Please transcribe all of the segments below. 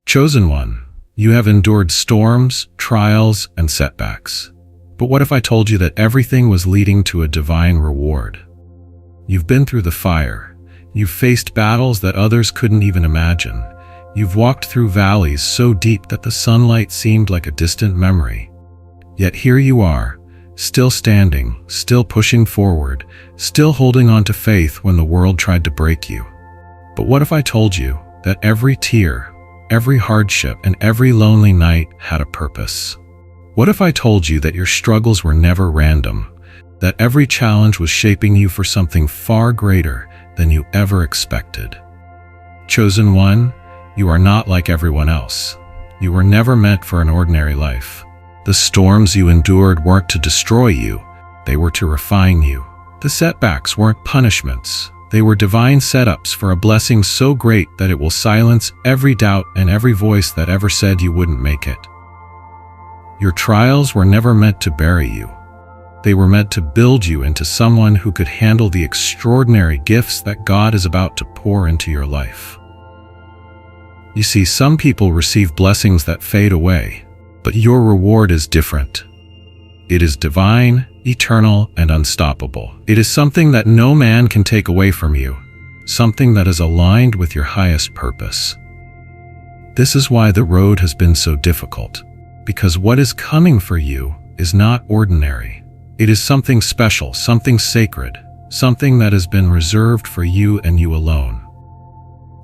Chosen one, you have endured storms, trials, and setbacks. But what if I told you that everything was leading to a divine reward? You've been through the fire. You've faced battles that others couldn't even imagine. You've walked through valleys so deep that the sunlight seemed like a distant memory. Yet here you are, still standing, still pushing forward, still holding on to faith when the world tried to break you. But what if I told you that every tear, every hardship, and every lonely night had a purpose? What if I told you that your struggles were never random, that every challenge was shaping you for something far greater than you ever expected? Chosen one, you are not like everyone else. You were never meant for an ordinary life. The storms you endured weren't to destroy you, they were to refine you. The setbacks weren't punishments, they were divine setups for a blessing so great that it will silence every doubt and every voice that ever said you wouldn't make it. Your trials were never meant to bury you. They were meant to build you into someone who could handle the extraordinary gifts that God is about to pour into your life. You see, some people receive blessings that fade away, but your reward is different. It is divine, eternal, and unstoppable. It is something that no man can take away from you, something that is aligned with your highest purpose. This is why the road has been so difficult, because what is coming for you is not ordinary. It is something special, something sacred, something that has been reserved for you and you alone.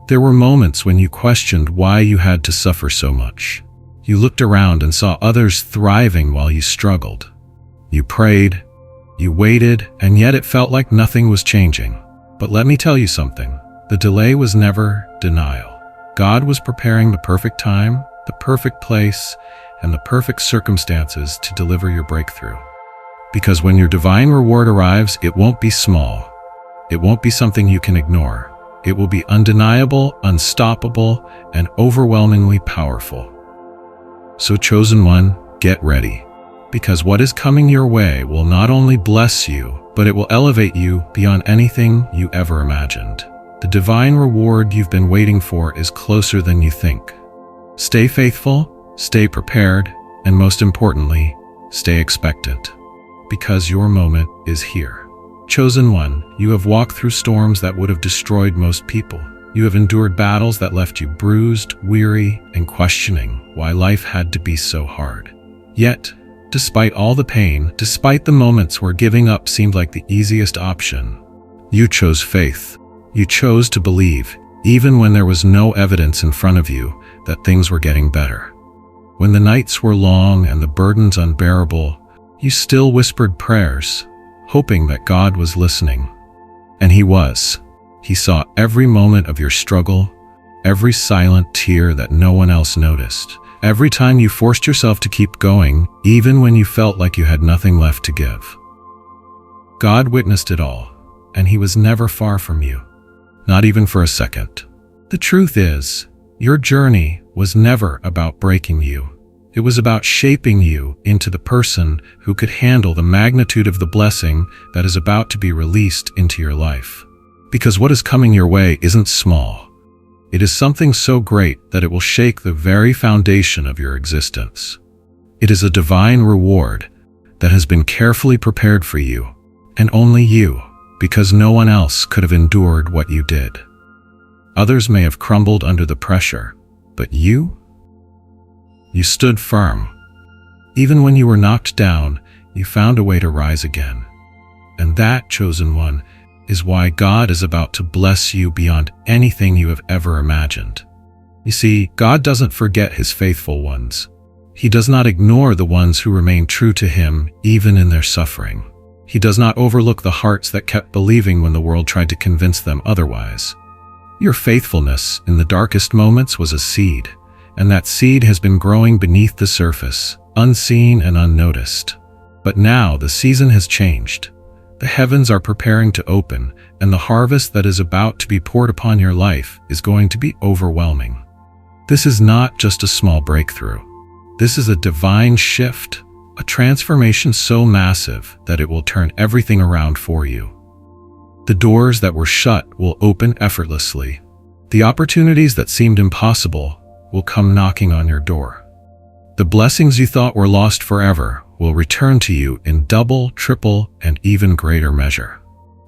There were moments when you questioned why you had to suffer so much. You looked around and saw others thriving while you struggled. You prayed, you waited, and yet it felt like nothing was changing. But let me tell you something, the delay was never denial. God was preparing the perfect time, the perfect place, and the perfect circumstances to deliver your breakthrough. Because when your divine reward arrives, it won't be small. It won't be something you can ignore. It will be undeniable, unstoppable, and overwhelmingly powerful. So chosen one, get ready. Because what is coming your way will not only bless you, but it will elevate you beyond anything you ever imagined. The divine reward you've been waiting for is closer than you think. Stay faithful, stay prepared, and most importantly, stay expectant. Because your moment is here. Chosen one, you have walked through storms that would have destroyed most people. You have endured battles that left you bruised, weary, and questioning why life had to be so hard. Yet, despite all the pain, despite the moments where giving up seemed like the easiest option, you chose faith. You chose to believe, even when there was no evidence in front of you that things were getting better. When the nights were long and the burdens unbearable, you still whispered prayers, hoping that God was listening. And He was. He saw every moment of your struggle, every silent tear that no one else noticed, every time you forced yourself to keep going, even when you felt like you had nothing left to give. God witnessed it all, and He was never far from you, not even for a second. The truth is, your journey was never about breaking you. It was about shaping you into the person who could handle the magnitude of the blessing that is about to be released into your life. Because what is coming your way isn't small. It is something so great that it will shake the very foundation of your existence. It is a divine reward that has been carefully prepared for you, and only you, because no one else could have endured what you did. Others may have crumbled under the pressure, but you stood firm. Even when you were knocked down, you found a way to rise again. And that, chosen one, is why God is about to bless you beyond anything you have ever imagined. You see, God doesn't forget His faithful ones. He does not ignore the ones who remain true to Him even in their suffering. He does not overlook the hearts that kept believing when the world tried to convince them otherwise. Your faithfulness in the darkest moments was a seed, and that seed has been growing beneath the surface, unseen and unnoticed. But now the season has changed. The heavens are preparing to open, and the harvest that is about to be poured upon your life is going to be overwhelming. This is not just a small breakthrough. This is a divine shift, a transformation so massive that it will turn everything around for you. The doors that were shut will open effortlessly. The opportunities that seemed impossible will come knocking on your door. The blessings you thought were lost forever will return to you in double, triple, and even greater measure.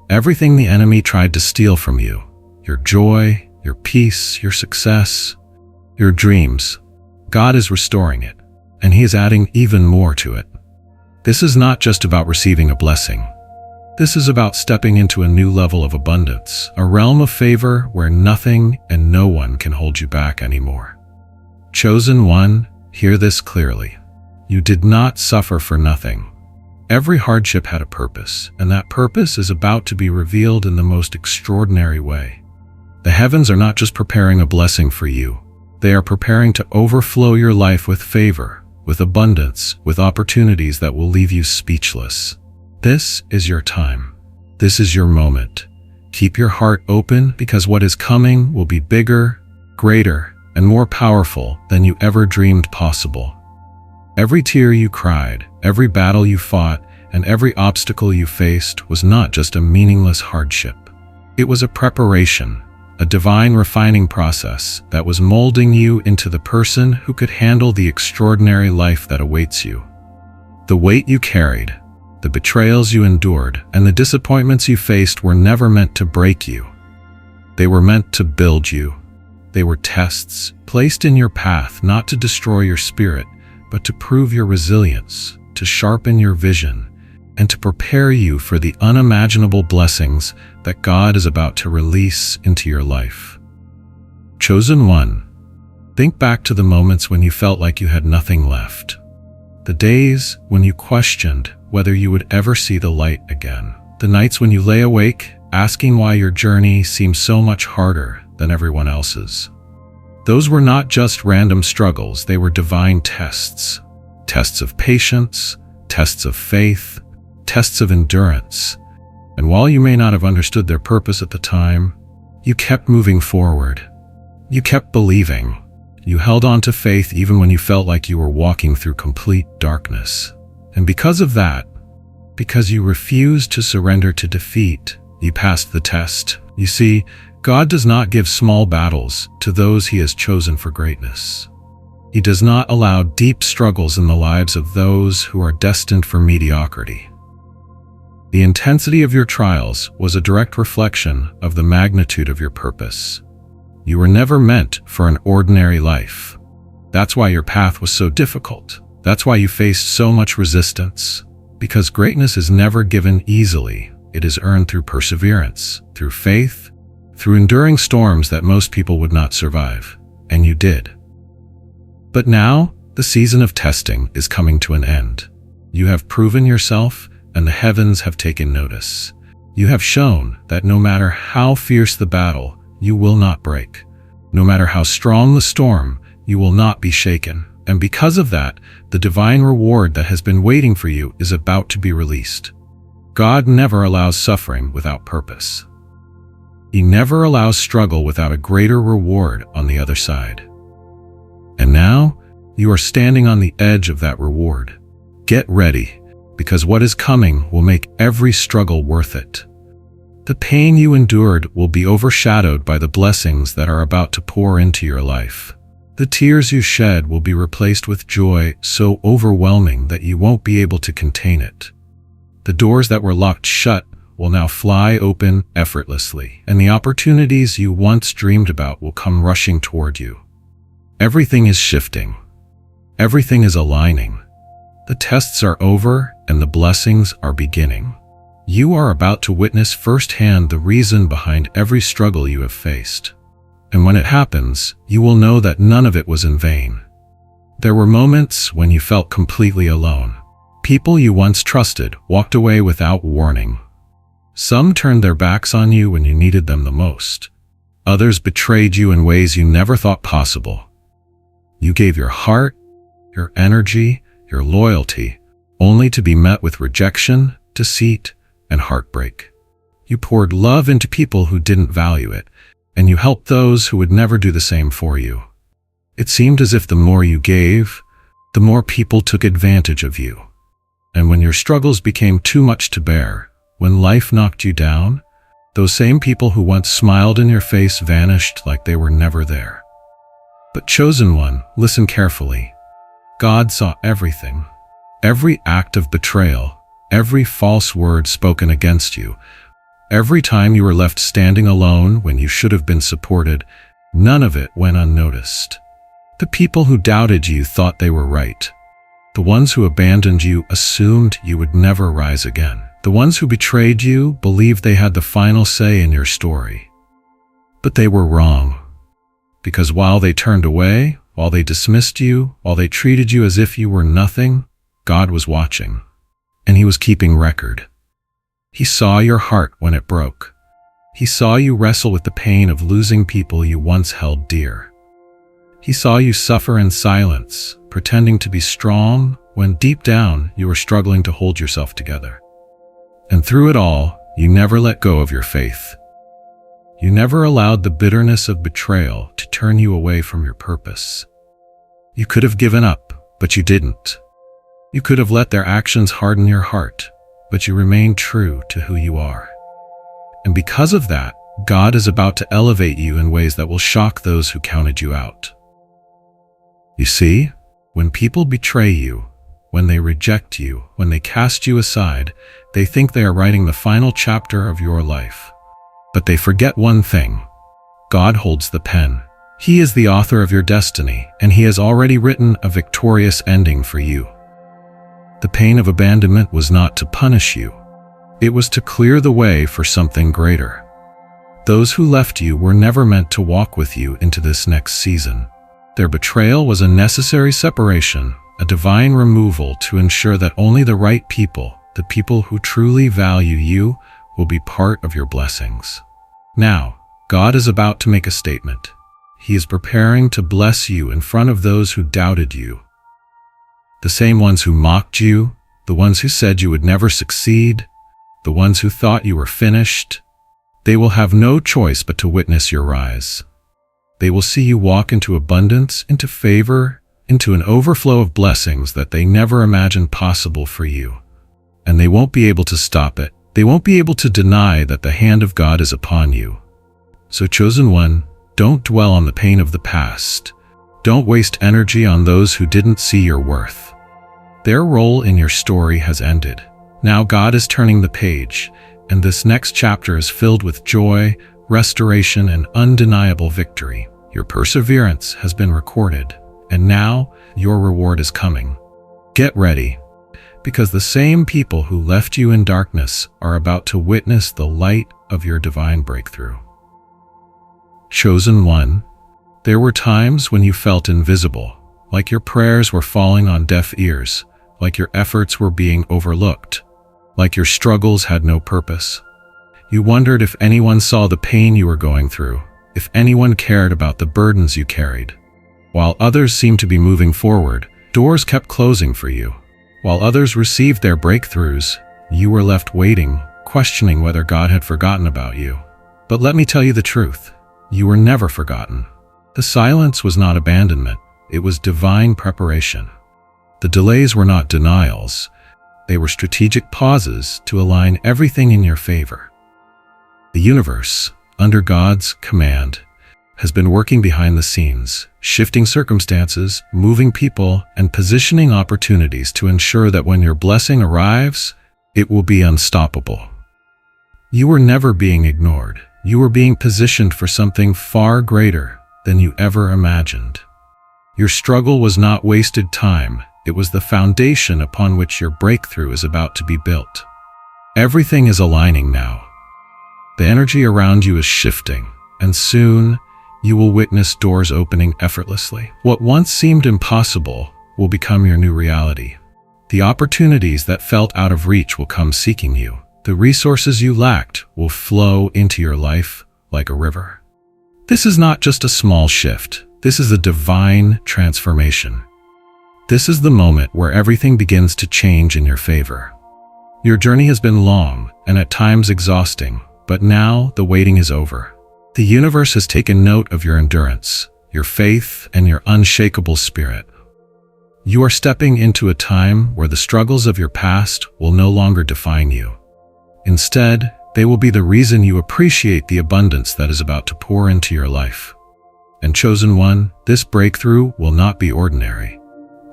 Everything the enemy tried to steal from you, your joy, your peace, your success, your dreams, God is restoring it, and He is adding even more to it. This is not just about receiving a blessing. This is about stepping into a new level of abundance, a realm of favor where nothing and no one can hold you back anymore. Chosen one, hear this clearly. You did not suffer for nothing. Every hardship had a purpose, and that purpose is about to be revealed in the most extraordinary way. The heavens are not just preparing a blessing for you. They are preparing to overflow your life with favor, with abundance, with opportunities that will leave you speechless. This is your time. This is your moment. Keep your heart open because what is coming will be bigger, greater, and more powerful than you ever dreamed possible. Every tear you cried, every battle you fought, and every obstacle you faced was not just a meaningless hardship. It was a preparation, a divine refining process that was molding you into the person who could handle the extraordinary life that awaits you. The weight you carried, the betrayals you endured, and the disappointments you faced were never meant to break you. They were meant to build you. They were tests placed in your path not to destroy your spirit, but to prove your resilience, to sharpen your vision, and to prepare you for the unimaginable blessings that God is about to release into your life. Chosen one, think back to the moments when you felt like you had nothing left. The days when you questioned whether you would ever see the light again. The nights when you lay awake, asking why your journey seemed so much harder than everyone else's. Those were not just random struggles, they were divine tests. Tests of patience, tests of faith, tests of endurance. And while you may not have understood their purpose at the time, you kept moving forward. You kept believing. You held on to faith even when you felt like you were walking through complete darkness. And because of that, because you refused to surrender to defeat, you passed the test. You see, God does not give small battles to those He has chosen for greatness. He does not allow deep struggles in the lives of those who are destined for mediocrity. The intensity of your trials was a direct reflection of the magnitude of your purpose. You were never meant for an ordinary life. That's why your path was so difficult. That's why you faced so much resistance. Because greatness is never given easily. It is earned through perseverance, through faith, through enduring storms that most people would not survive. And you did. But now, the season of testing is coming to an end. You have proven yourself, and the heavens have taken notice. You have shown that no matter how fierce the battle, you will not break. No matter how strong the storm, you will not be shaken. And because of that, the divine reward that has been waiting for you is about to be released. God never allows suffering without purpose. He never allows struggle without a greater reward on the other side. And now, you are standing on the edge of that reward. Get ready, because what is coming will make every struggle worth it. The pain you endured will be overshadowed by the blessings that are about to pour into your life. The tears you shed will be replaced with joy so overwhelming that you won't be able to contain it. The doors that were locked shut will now fly open effortlessly, and the opportunities you once dreamed about will come rushing toward you. Everything is shifting. Everything is aligning. The tests are over and the blessings are beginning. You are about to witness firsthand the reason behind every struggle you have faced. And when it happens, you will know that none of it was in vain. There were moments when you felt completely alone. People you once trusted walked away without warning. Some turned their backs on you when you needed them the most. Others betrayed you in ways you never thought possible. You gave your heart, your energy, your loyalty, only to be met with rejection, deceit, and heartbreak. You poured love into people who didn't value it, and you helped those who would never do the same for you. It seemed as if the more you gave, the more people took advantage of you. And when your struggles became too much to bear, when life knocked you down, those same people who once smiled in your face vanished like they were never there. But chosen one, listen carefully. God saw everything. Every act of betrayal, every false word spoken against you, every time you were left standing alone when you should have been supported, none of it went unnoticed. The people who doubted you thought they were right. The ones who abandoned you assumed you would never rise again. The ones who betrayed you believed they had the final say in your story. But they were wrong. Because while they turned away, while they dismissed you, while they treated you as if you were nothing, God was watching. And He was keeping record. He saw your heart when it broke. He saw you wrestle with the pain of losing people you once held dear. He saw you suffer in silence, pretending to be strong when deep down you were struggling to hold yourself together. And through it all, you never let go of your faith. You never allowed the bitterness of betrayal to turn you away from your purpose. You could have given up, but you didn't. You could have let their actions harden your heart, but you remained true to who you are. And because of that, God is about to elevate you in ways that will shock those who counted you out. You see, when people betray you, when they reject you, when they cast you aside, they think they are writing the final chapter of your life. But they forget one thing. God holds the pen. He is the author of your destiny, and He has already written a victorious ending for you. The pain of abandonment was not to punish you. It was to clear the way for something greater. Those who left you were never meant to walk with you into this next season. Their betrayal was a necessary separation, a divine removal to ensure that only the right people, the people who truly value you, will be part of your blessings. Now, God is about to make a statement. He is preparing to bless you in front of those who doubted you. The same ones who mocked you, the ones who said you would never succeed, the ones who thought you were finished, they will have no choice but to witness your rise. They will see you walk into abundance, into favor, into an overflow of blessings that they never imagined possible for you. And they won't be able to stop it. They won't be able to deny that the hand of God is upon you. So, chosen one, don't dwell on the pain of the past. Don't waste energy on those who didn't see your worth. Their role in your story has ended. Now God is turning the page, and this next chapter is filled with joy, restoration, and undeniable victory. Your perseverance has been recorded, and now your reward is coming. Get ready, because the same people who left you in darkness are about to witness the light of your divine breakthrough. Chosen one, there were times when you felt invisible, like your prayers were falling on deaf ears, like your efforts were being overlooked, like your struggles had no purpose. You wondered if anyone saw the pain you were going through, if anyone cared about the burdens you carried. While others seemed to be moving forward, doors kept closing for you. While others received their breakthroughs, you were left waiting, questioning whether God had forgotten about you. But let me tell you the truth. You were never forgotten. The silence was not abandonment. It was divine preparation. The delays were not denials. They were strategic pauses to align everything in your favor. The universe, under God's command, has been working behind the scenes, shifting circumstances, moving people, and positioning opportunities to ensure that when your blessing arrives, it will be unstoppable. You were never being ignored. You were being positioned for something far greater than you ever imagined. Your struggle was not wasted time. It was the foundation upon which your breakthrough is about to be built. Everything is aligning now. The energy around you is shifting, and soon you will witness doors opening effortlessly. What once seemed impossible will become your new reality. The opportunities that felt out of reach will come seeking you. The resources you lacked will flow into your life like a river. This is not just a small shift. This is a divine transformation. This is the moment where everything begins to change in your favor. Your journey has been long and at times exhausting, but now the waiting is over. The universe has taken note of your endurance, your faith, and your unshakable spirit. You are stepping into a time where the struggles of your past will no longer define you. Instead, they will be the reason you appreciate the abundance that is about to pour into your life. And chosen one, this breakthrough will not be ordinary.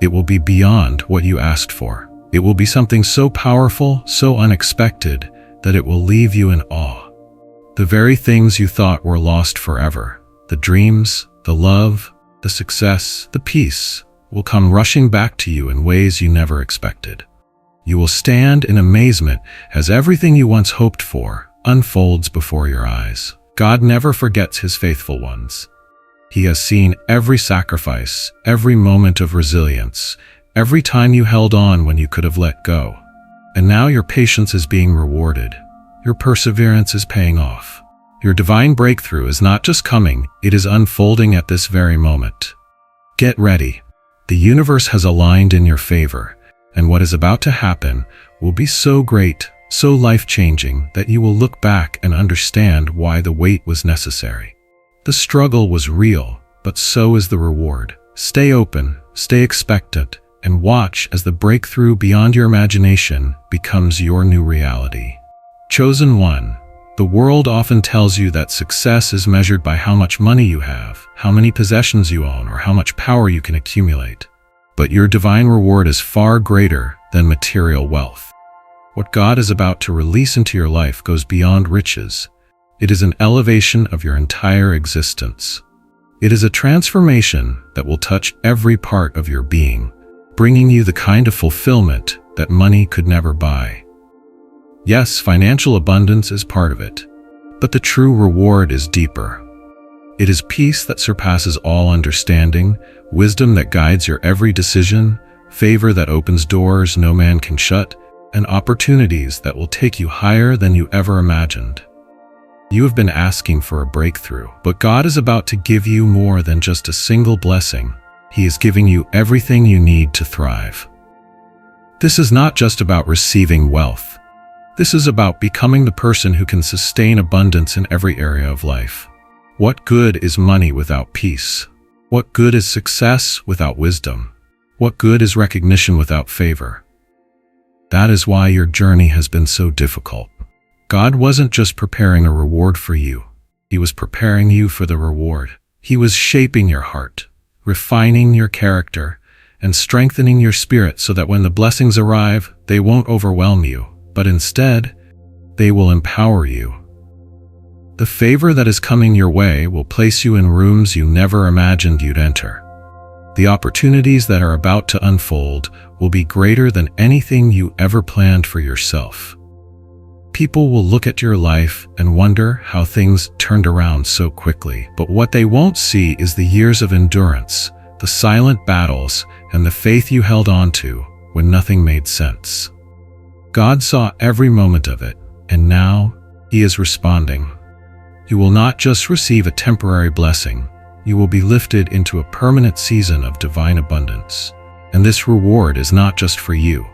It will be beyond what you asked for. It will be something so powerful, so unexpected, that it will leave you in awe. The very things you thought were lost forever, the dreams, the love, the success, the peace, will come rushing back to you in ways you never expected. You will stand in amazement as everything you once hoped for unfolds before your eyes. God never forgets his faithful ones. He has seen every sacrifice, every moment of resilience, every time you held on when you could have let go. And now your patience is being rewarded. Your perseverance is paying off. Your divine breakthrough is not just coming, it is unfolding at this very moment. Get ready. The universe has aligned in your favor, and what is about to happen will be so great, so life-changing, that you will look back and understand why the wait was necessary. The struggle was real, but so is the reward. Stay open, stay expectant, and watch as the breakthrough beyond your imagination becomes your new reality. Chosen one, the world often tells you that success is measured by how much money you have, how many possessions you own, or how much power you can accumulate. But your divine reward is far greater than material wealth. What God is about to release into your life goes beyond riches. It is an elevation of your entire existence. It is a transformation that will touch every part of your being, bringing you the kind of fulfillment that money could never buy. Yes, financial abundance is part of it, but the true reward is deeper. It is peace that surpasses all understanding, wisdom that guides your every decision, favor that opens doors no man can shut, and opportunities that will take you higher than you ever imagined. You have been asking for a breakthrough, but God is about to give you more than just a single blessing. He is giving you everything you need to thrive. This is not just about receiving wealth. This is about becoming the person who can sustain abundance in every area of life. What good is money without peace? What good is success without wisdom? What good is recognition without favor? That is why your journey has been so difficult. God wasn't just preparing a reward for you. He was preparing you for the reward. He was shaping your heart, refining your character, and strengthening your spirit so that when the blessings arrive, they won't overwhelm you, but instead, they will empower you. The favor that is coming your way will place you in rooms you never imagined you'd enter. The opportunities that are about to unfold will be greater than anything you ever planned for yourself. People will look at your life and wonder how things turned around so quickly, but what they won't see is the years of endurance, the silent battles, and the faith you held on to when nothing made sense. God saw every moment of it, and now He is responding. You will not just receive a temporary blessing, you will be lifted into a permanent season of divine abundance. And this reward is not just for you.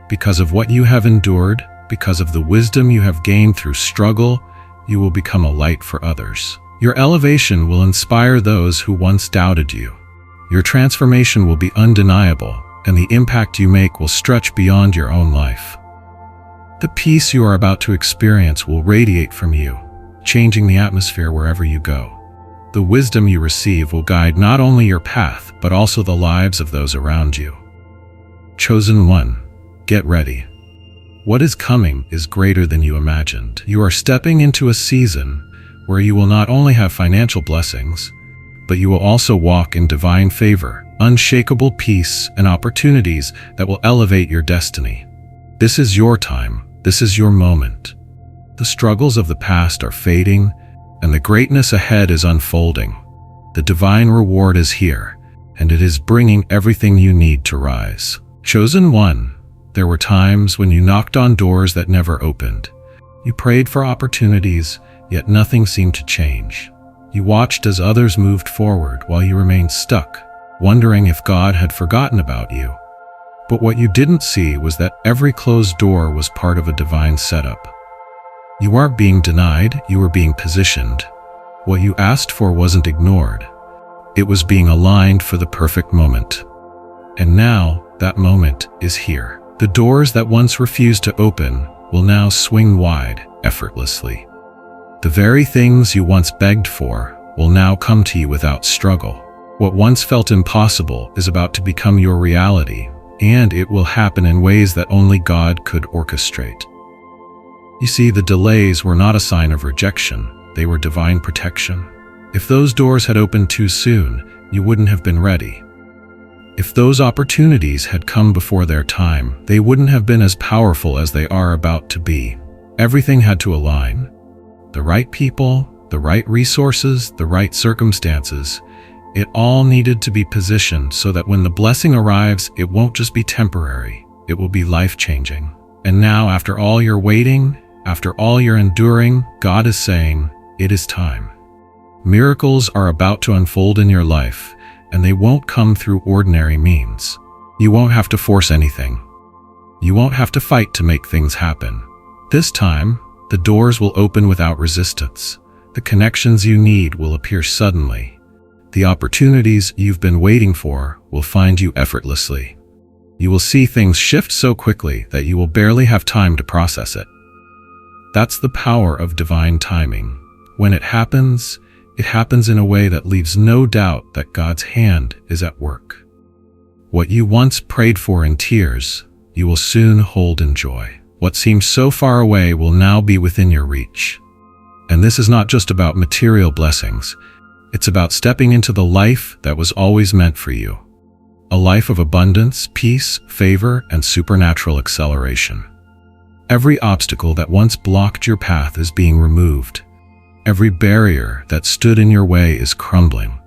Because of what you have endured, because of the wisdom you have gained through struggle, you will become a light for others. Your elevation will inspire those who once doubted you. Your transformation will be undeniable, and the impact you make will stretch beyond your own life. The peace you are about to experience will radiate from you, changing the atmosphere wherever you go. The wisdom you receive will guide not only your path, but also the lives of those around you. Chosen one, get ready. What is coming is greater than you imagined. You are stepping into a season where you will not only have financial blessings, but you will also walk in divine favor, unshakable peace, and opportunities that will elevate your destiny. This is your time. This is your moment. The struggles of the past are fading, and the greatness ahead is unfolding. The divine reward is here, and it is bringing everything you need to rise. Chosen one, there were times when you knocked on doors that never opened. You prayed for opportunities, yet nothing seemed to change. You watched as others moved forward while you remained stuck, wondering if God had forgotten about you. But what you didn't see was that every closed door was part of a divine setup. You weren't being denied, you were being positioned. What you asked for wasn't ignored. It was being aligned for the perfect moment. And now, that moment is here. The doors that once refused to open will now swing wide, effortlessly. The very things you once begged for will now come to you without struggle. What once felt impossible is about to become your reality, and it will happen in ways that only God could orchestrate. You see, the delays were not a sign of rejection, they were divine protection. If those doors had opened too soon, you wouldn't have been ready. If those opportunities had come before their time, they wouldn't have been as powerful as they are about to be. Everything had to align. The right people, the right resources, the right circumstances. It all needed to be positioned so that when the blessing arrives, it won't just be temporary, it will be life-changing. And now, after all your waiting, after all your enduring, God is saying, it is time. Miracles are about to unfold in your life, and they won't come through ordinary means. You won't have to force anything. You won't have to fight to make things happen. This time, the doors will open without resistance. The connections you need will appear suddenly. The opportunities you've been waiting for will find you effortlessly. You will see things shift so quickly that you will barely have time to process it. That's the power of divine timing. When it happens in a way that leaves no doubt that God's hand is at work. What you once prayed for in tears, you will soon hold in joy. What seemed so far away will now be within your reach. And this is not just about material blessings. It's about stepping into the life that was always meant for you. A life of abundance, peace, favor, and supernatural acceleration. Every obstacle that once blocked your path is being removed. Every barrier that stood in your way is crumbling.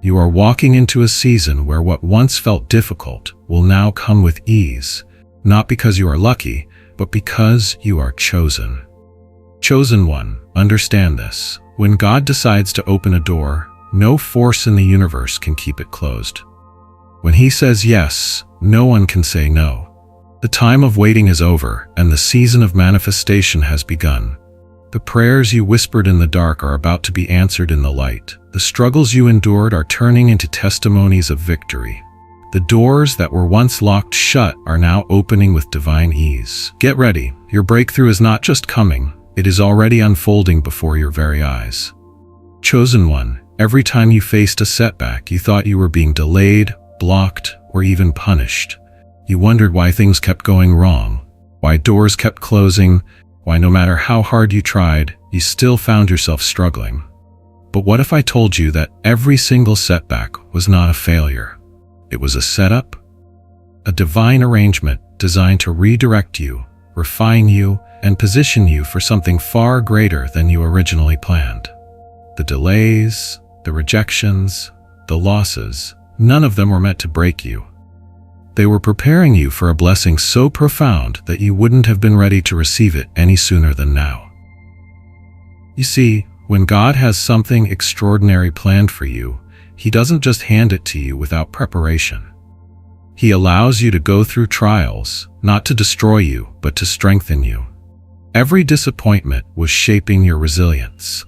You are walking into a season where what once felt difficult will now come with ease, not because you are lucky, but because you are chosen. Chosen one, understand this. When God decides to open a door, no force in the universe can keep it closed. When He says yes, no one can say no. The time of waiting is over, and the season of manifestation has begun. The prayers you whispered in the dark are about to be answered in the light. The struggles you endured are turning into testimonies of victory. The doors that were once locked shut are now opening with divine ease. Get ready. Your breakthrough is not just coming, it is already unfolding before your very eyes. Chosen one, every time you faced a setback, you thought you were being delayed, blocked, or even punished. You wondered why things kept going wrong, why doors kept closing, why no matter how hard you tried, you still found yourself struggling. But what if I told you that every single setback was not a failure? It was a setup, a divine arrangement designed to redirect you, refine you, and position you for something far greater than you originally planned. The delays, the rejections, the losses, none of them were meant to break you. They were preparing you for a blessing so profound that you wouldn't have been ready to receive it any sooner than now. You see, when God has something extraordinary planned for you, He doesn't just hand it to you without preparation. He allows you to go through trials, not to destroy you, but to strengthen you. Every disappointment was shaping your resilience.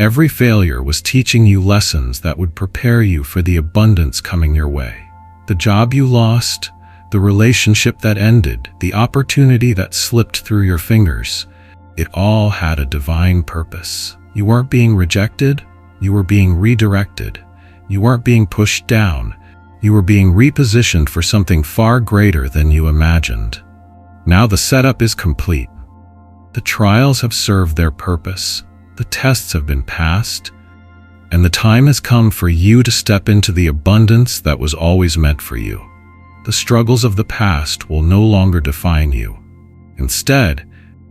Every failure was teaching you lessons that would prepare you for the abundance coming your way. The job you lost, the relationship that ended, the opportunity that slipped through your fingers, it all had a divine purpose. You weren't being rejected, you were being redirected. You weren't being pushed down, you were being repositioned for something far greater than you imagined. Now the setup is complete. The trials have served their purpose, the tests have been passed, and the time has come for you to step into the abundance that was always meant for you. The struggles of the past will no longer define you. Instead,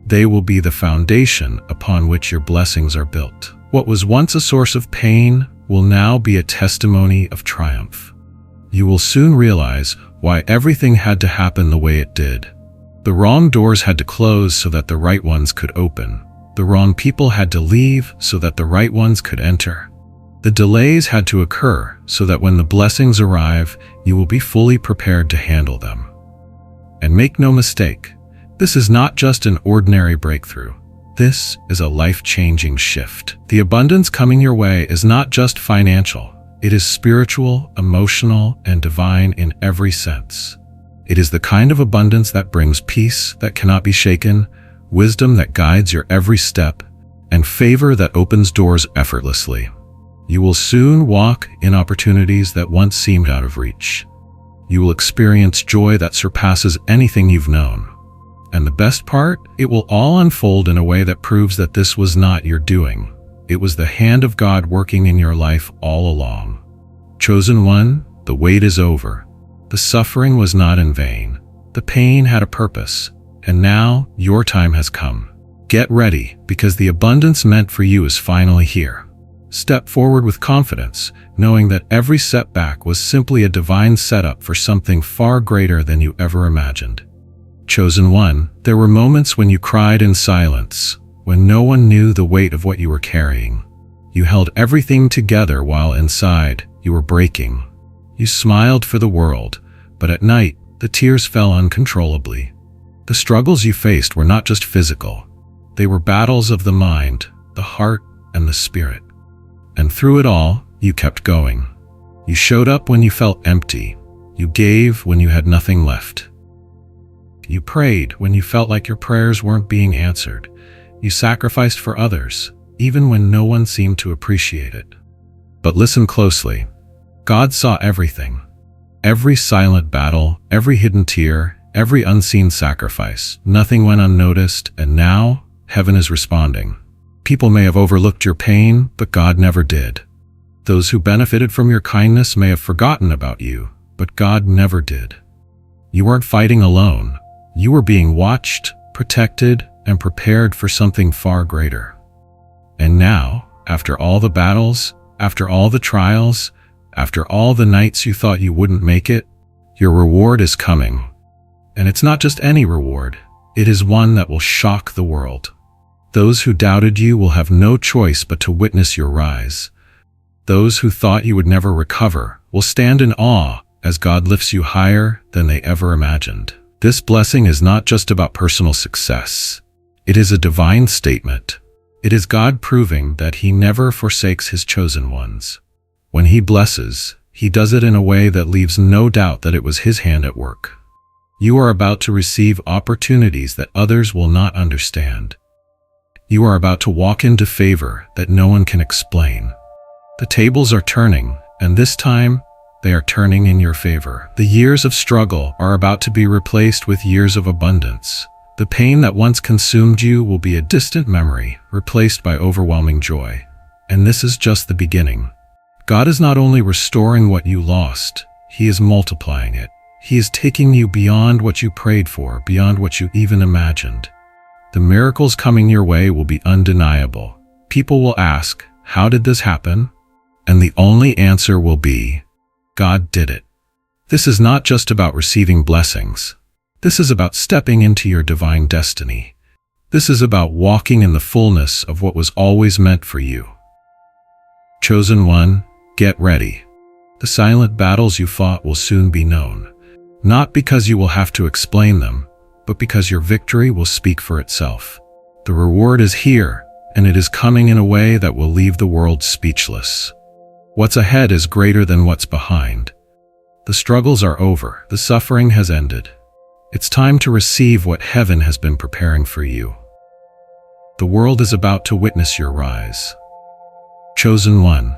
they will be the foundation upon which your blessings are built. What was once a source of pain will now be a testimony of triumph. You will soon realize why everything had to happen the way it did. The wrong doors had to close so that the right ones could open. The wrong people had to leave so that the right ones could enter. The delays had to occur so that when the blessings arrive, you will be fully prepared to handle them. And make no mistake, this is not just an ordinary breakthrough. This is a life-changing shift. The abundance coming your way is not just financial. It is spiritual, emotional, and divine in every sense. It is the kind of abundance that brings peace that cannot be shaken, wisdom that guides your every step, and favor that opens doors effortlessly. You will soon walk in opportunities that once seemed out of reach. You will experience joy that surpasses anything you've known. And the best part, it will all unfold in a way that proves that this was not your doing. It was the hand of God working in your life all along. Chosen one, the wait is over. The suffering was not in vain. The pain had a purpose. And now, your time has come. Get ready, because the abundance meant for you is finally here. Step forward with confidence, knowing that every setback was simply a divine setup for something far greater than you ever imagined. Chosen one, there were moments when you cried in silence, when no one knew the weight of what you were carrying. You held everything together while inside, you were breaking. You smiled for the world, but at night, the tears fell uncontrollably. The struggles you faced were not just physical. They were battles of the mind, the heart, and the spirit. And through it all, you kept going. You showed up when you felt empty. You gave when you had nothing left. You prayed when you felt like your prayers weren't being answered. You sacrificed for others, even when no one seemed to appreciate it. But listen closely. God saw everything. Every silent battle, every hidden tear, every unseen sacrifice. Nothing went unnoticed, and now, heaven is responding. People may have overlooked your pain, but God never did. Those who benefited from your kindness may have forgotten about you, but God never did. You weren't fighting alone. You were being watched, protected, and prepared for something far greater. And now, after all the battles, after all the trials, after all the nights you thought you wouldn't make it, your reward is coming. And it's not just any reward. It is one that will shock the world. Those who doubted you will have no choice but to witness your rise. Those who thought you would never recover will stand in awe as God lifts you higher than they ever imagined. This blessing is not just about personal success. It is a divine statement. It is God proving that He never forsakes His chosen ones. When He blesses, He does it in a way that leaves no doubt that it was His hand at work. You are about to receive opportunities that others will not understand. You are about to walk into favor that no one can explain. The tables are turning, and this time, they are turning in your favor. The years of struggle are about to be replaced with years of abundance. The pain that once consumed you will be a distant memory, replaced by overwhelming joy. And this is just the beginning. God is not only restoring what you lost, He is multiplying it. He is taking you beyond what you prayed for, beyond what you even imagined. The miracles coming your way will be undeniable. People will ask, "How did this happen?" And the only answer will be, God did it. This is not just about receiving blessings. This is about stepping into your divine destiny. This is about walking in the fullness of what was always meant for you. Chosen one, get ready. The silent battles you fought will soon be known. Not because you will have to explain them, but because your victory will speak for itself. The reward is here, and it is coming in a way that will leave the world speechless. What's ahead is greater than what's behind. The struggles are over. The suffering has ended. It's time to receive what heaven has been preparing for you. The world is about to witness your rise. Chosen one.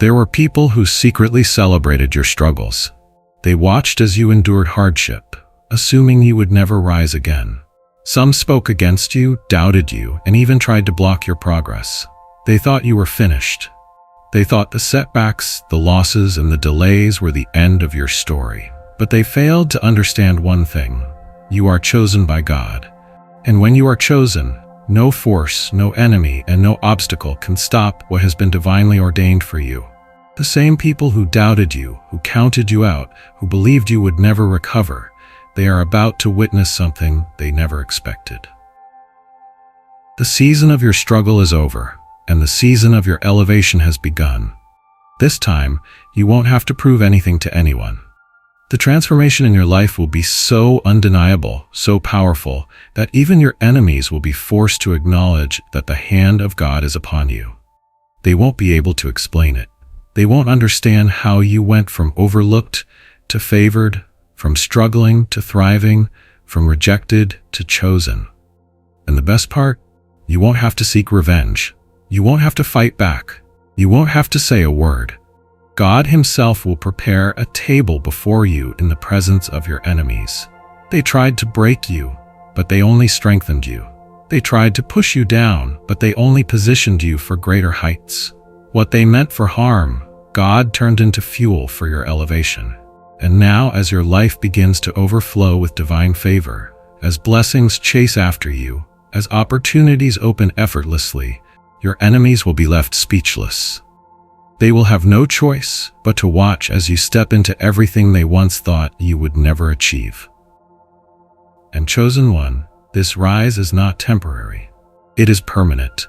There were people who secretly celebrated your struggles. They watched as you endured hardship, assuming you would never rise again. Some spoke against you, doubted you, and even tried to block your progress. They thought you were finished. They thought the setbacks, the losses, and the delays were the end of your story. But they failed to understand one thing. You are chosen by God. And when you are chosen, no force, no enemy, and no obstacle can stop what has been divinely ordained for you. The same people who doubted you, who counted you out, who believed you would never recover, they are about to witness something they never expected. The season of your struggle is over, and the season of your elevation has begun. This time, you won't have to prove anything to anyone. The transformation in your life will be so undeniable, so powerful, that even your enemies will be forced to acknowledge that the hand of God is upon you. They won't be able to explain it. They won't understand how you went from overlooked to favored, from struggling to thriving, from rejected to chosen. And the best part? You won't have to seek revenge. You won't have to fight back. You won't have to say a word. God Himself will prepare a table before you in the presence of your enemies. They tried to break you, but they only strengthened you. They tried to push you down, but they only positioned you for greater heights. What they meant for harm, God turned into fuel for your elevation. And now, as your life begins to overflow with divine favor, as blessings chase after you, as opportunities open effortlessly, your enemies will be left speechless. They will have no choice but to watch as you step into everything they once thought you would never achieve. And chosen one, this rise is not temporary. It is permanent.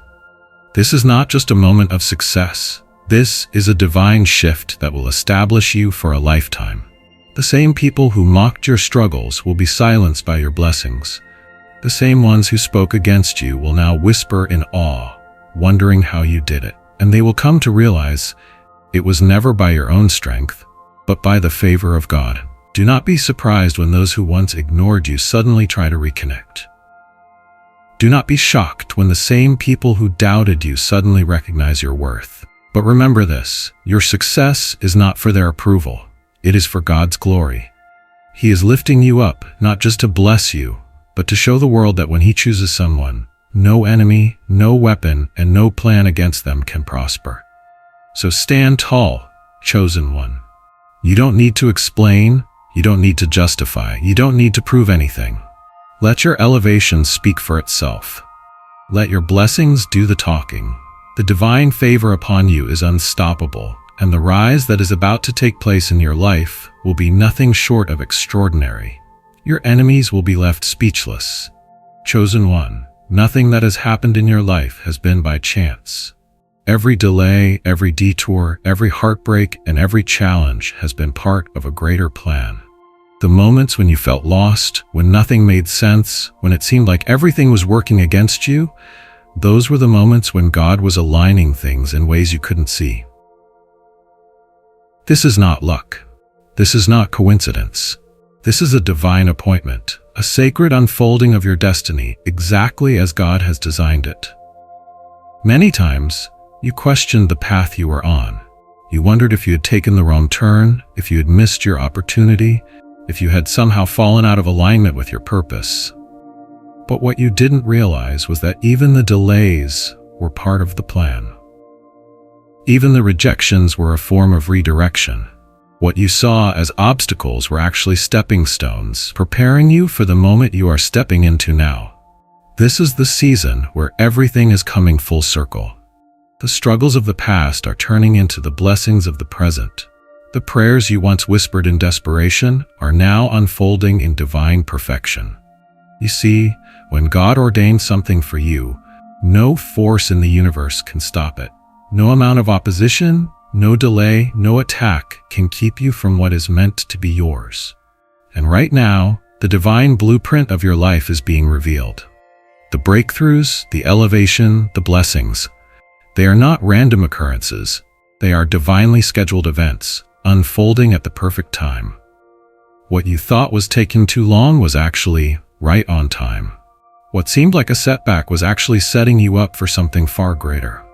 This is not just a moment of success. This is a divine shift that will establish you for a lifetime. The same people who mocked your struggles will be silenced by your blessings. The same ones who spoke against you will now whisper in awe, wondering how you did it. And they will come to realize it was never by your own strength, but by the favor of God. Do not be surprised when those who once ignored you suddenly try to reconnect. Do not be shocked when the same people who doubted you suddenly recognize your worth. But remember this, your success is not for their approval. It is for God's glory. He is lifting you up, not just to bless you, but to show the world that when He chooses someone, no enemy, no weapon, and no plan against them can prosper. So stand tall, chosen one. You don't need to explain, you don't need to justify, you don't need to prove anything. Let your elevation speak for itself. Let your blessings do the talking. The divine favor upon you is unstoppable, and the rise that is about to take place in your life will be nothing short of extraordinary. Your enemies will be left speechless. Chosen one, nothing that has happened in your life has been by chance. Every delay, every detour, every heartbreak, and every challenge has been part of a greater plan. The moments when you felt lost, when nothing made sense, when it seemed like everything was working against you, those were the moments when God was aligning things in ways you couldn't see. This is not luck. This is not coincidence. This is a divine appointment, a sacred unfolding of your destiny exactly as God has designed it. Many times, you questioned the path you were on. You wondered if you had taken the wrong turn, if you had missed your opportunity, if you had somehow fallen out of alignment with your purpose. But what you didn't realize was that even the delays were part of the plan. Even the rejections were a form of redirection. What you saw as obstacles were actually stepping stones, preparing you for the moment you are stepping into now. This is the season where everything is coming full circle. The struggles of the past are turning into the blessings of the present. The prayers you once whispered in desperation are now unfolding in divine perfection. You see, when God ordains something for you, no force in the universe can stop it. No amount of opposition, no delay, no attack can keep you from what is meant to be yours. And right now, the divine blueprint of your life is being revealed. The breakthroughs, the elevation, the blessings, they are not random occurrences. They are divinely scheduled events, unfolding at the perfect time. What you thought was taking too long was actually right on time. What seemed like a setback was actually setting you up for something far greater.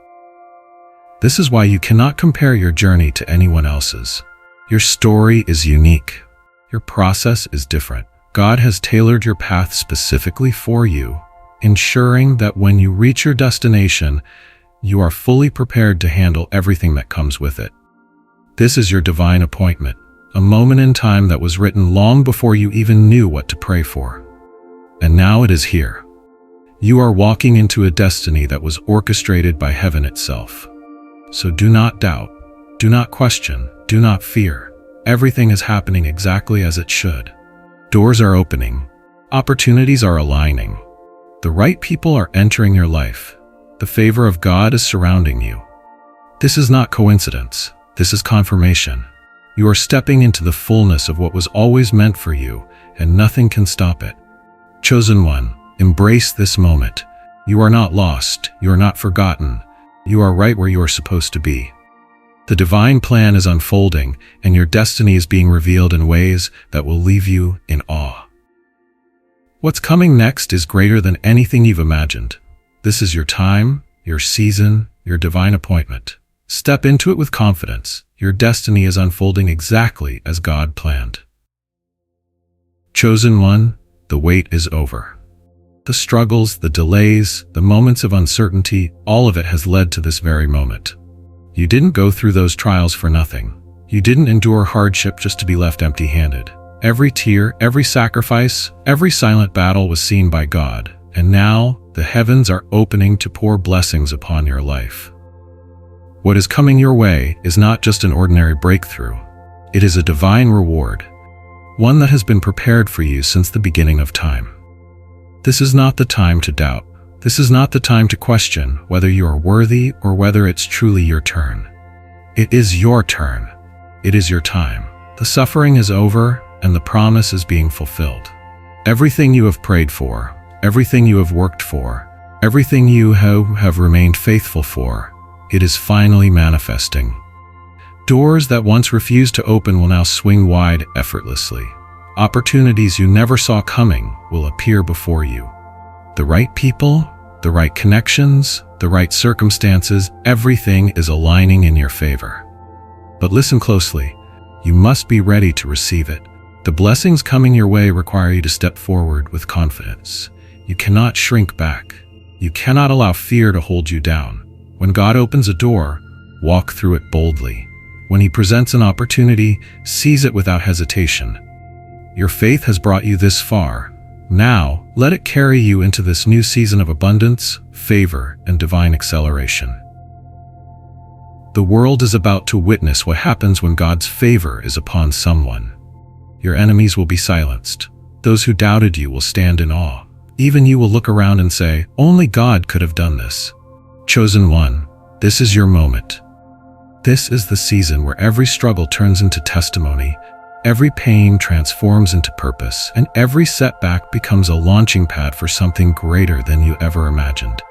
This is why you cannot compare your journey to anyone else's. Your story is unique. Your process is different. God has tailored your path specifically for you, ensuring that when you reach your destination, you are fully prepared to handle everything that comes with it. This is your divine appointment, a moment in time that was written long before you even knew what to pray for. And now it is here. You are walking into a destiny that was orchestrated by heaven itself. So do not doubt, do not question, do not fear. Everything is happening exactly as it should. Doors are opening. Opportunities are aligning. The right people are entering your life. The favor of God is surrounding you. This is not coincidence. This is confirmation. You are stepping into the fullness of what was always meant for you, and nothing can stop it. Chosen one, embrace this moment. You are not lost. You are not forgotten. You are right where you are supposed to be. The divine plan is unfolding, and your destiny is being revealed in ways that will leave you in awe. What's coming next is greater than anything you've imagined. This is your time, your season, your divine appointment. Step into it with confidence. Your destiny is unfolding exactly as God planned. Chosen one, the wait is over. The struggles, the delays, the moments of uncertainty, all of it has led to this very moment. You didn't go through those trials for nothing. You didn't endure hardship just to be left empty-handed. Every tear, every sacrifice, every silent battle was seen by God, and now the heavens are opening to pour blessings upon your life. What is coming your way is not just an ordinary breakthrough. It is a divine reward, one that has been prepared for you since the beginning of time. This is not the time to doubt. This is not the time to question whether you are worthy or whether it's truly your turn. It is your turn. It is your time. The suffering is over and the promise is being fulfilled. Everything you have prayed for, everything you have worked for, everything you have remained faithful for, it is finally manifesting. Doors that once refused to open will now swing wide effortlessly. Opportunities you never saw coming will appear before you. The right people, the right connections, the right circumstances, everything is aligning in your favor. But listen closely. You must be ready to receive it. The blessings coming your way require you to step forward with confidence. You cannot shrink back. You cannot allow fear to hold you down. When God opens a door, walk through it boldly. When He presents an opportunity, seize it without hesitation. Your faith has brought you this far. Now, let it carry you into this new season of abundance, favor, and divine acceleration. The world is about to witness what happens when God's favor is upon someone. Your enemies will be silenced. Those who doubted you will stand in awe. Even you will look around and say, "Only God could have done this." Chosen one, this is your moment. This is the season where every struggle turns into testimony, every pain transforms into purpose, and every setback becomes a launching pad for something greater than you ever imagined.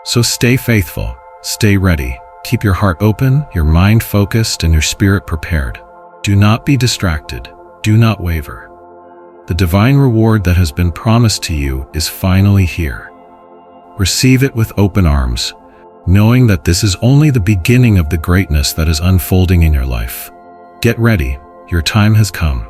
So stay faithful, stay ready, keep your heart open, your mind focused, and your spirit prepared. Do not be distracted, do not waver. The divine reward that has been promised to you is finally here. Receive it with open arms, knowing that this is only the beginning of the greatness that is unfolding in your life. Get ready, your time has come.